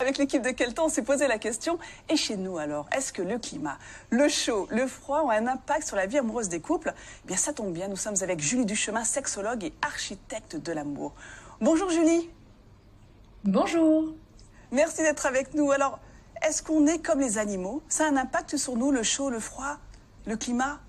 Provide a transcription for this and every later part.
Avec l'équipe de Quel temps, on s'est posé la question. Et chez nous alors, est-ce que le climat, le chaud, le froid ont un impact sur la vie amoureuse des couples? Eh bien ça tombe bien, nous sommes avec Julie Duchemin, sexologue et architecte de l'amour. Bonjour Julie. Bonjour. Merci d'être avec nous. Alors, est-ce qu'on est comme les animaux? Ça a un impact sur nous, le chaud, le froid, le climat?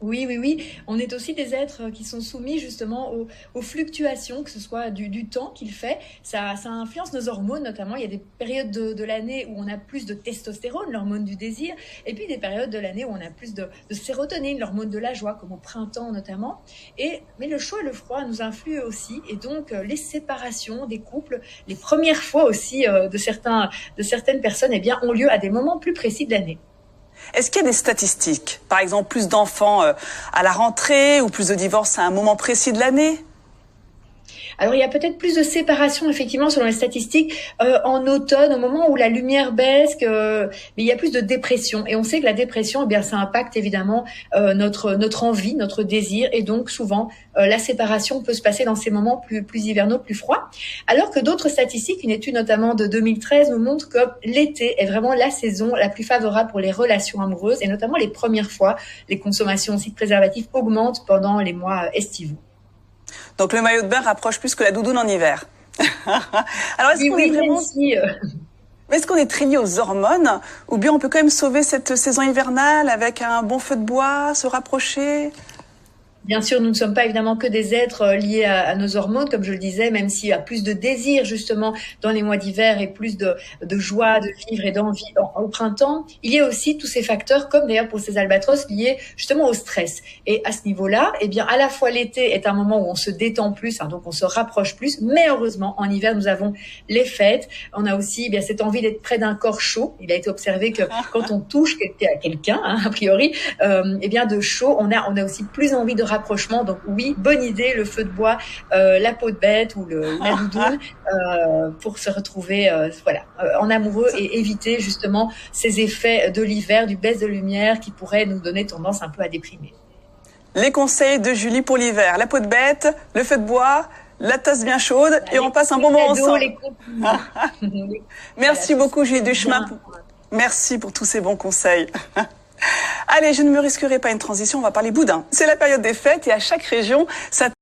Oui. On est aussi des êtres qui sont soumis justement aux fluctuations, que ce soit du temps qu'il fait. Ça influence nos hormones notamment. Il y a des périodes de l'année où on a plus de testostérone, l'hormone du désir, et puis des périodes de l'année où on a plus de sérotonine, l'hormone de la joie, comme au printemps notamment. Mais le chaud et le froid nous influent aussi, et donc les séparations des couples, les premières fois aussi de certaines personnes, eh bien, ont lieu à des moments plus précis de l'année. Est-ce qu'il y a des statistiques? Par exemple, plus d'enfants à la rentrée ou plus de divorces à un moment précis de l'année? Alors, il y a peut-être plus de séparation, effectivement, selon les statistiques, en automne, au moment où la lumière baisse, mais il y a plus de dépression. Et on sait que la dépression, eh bien, ça impacte évidemment notre envie, notre désir. Et donc, souvent, la séparation peut se passer dans ces moments plus hivernaux, plus froids. Alors que d'autres statistiques, une étude notamment de 2013, nous montre que l'été est vraiment la saison la plus favorable pour les relations amoureuses. Et notamment les premières fois, les consommations aussi de préservatifs augmentent pendant les mois estivaux. Donc le maillot de bain rapproche plus que la doudoune en hiver. Alors est-ce qu'on est vraiment... Est-ce qu'on est très lié aux hormones ou bien on peut quand même sauver cette saison hivernale avec un bon feu de bois, se rapprocher? Bien sûr, nous ne sommes pas évidemment que des êtres liés à nos hormones, comme je le disais, même s'il y a plus de désir justement dans les mois d'hiver et plus de joie de vivre et d'envie au printemps. Il y a aussi tous ces facteurs, comme d'ailleurs pour ces albatros, liés justement au stress. Et à ce niveau-là, eh bien, à la fois l'été est un moment où on se détend plus, hein, donc on se rapproche plus, mais heureusement, en hiver, nous avons les fêtes. On a aussi cette envie d'être près d'un corps chaud. Il a été observé que quand on touche quelqu'un, hein, a priori, eh bien, de chaud, on a aussi plus envie de rapprochement. Donc oui, bonne idée, le feu de bois, la peau de bête ou la doudoune pour se retrouver en amoureux et éviter justement ces effets de l'hiver, du baisse de lumière qui pourrait nous donner tendance un peu à déprimer. Les conseils de Julie pour l'hiver, la peau de bête, le feu de bois, la tasse bien chaude et on passe un bon moment ensemble. Merci beaucoup Julie Duchemin. Merci pour tous ces bons conseils. Allez, je ne me risquerai pas une transition, on va parler boudin. C'est la période des fêtes et à chaque région, ça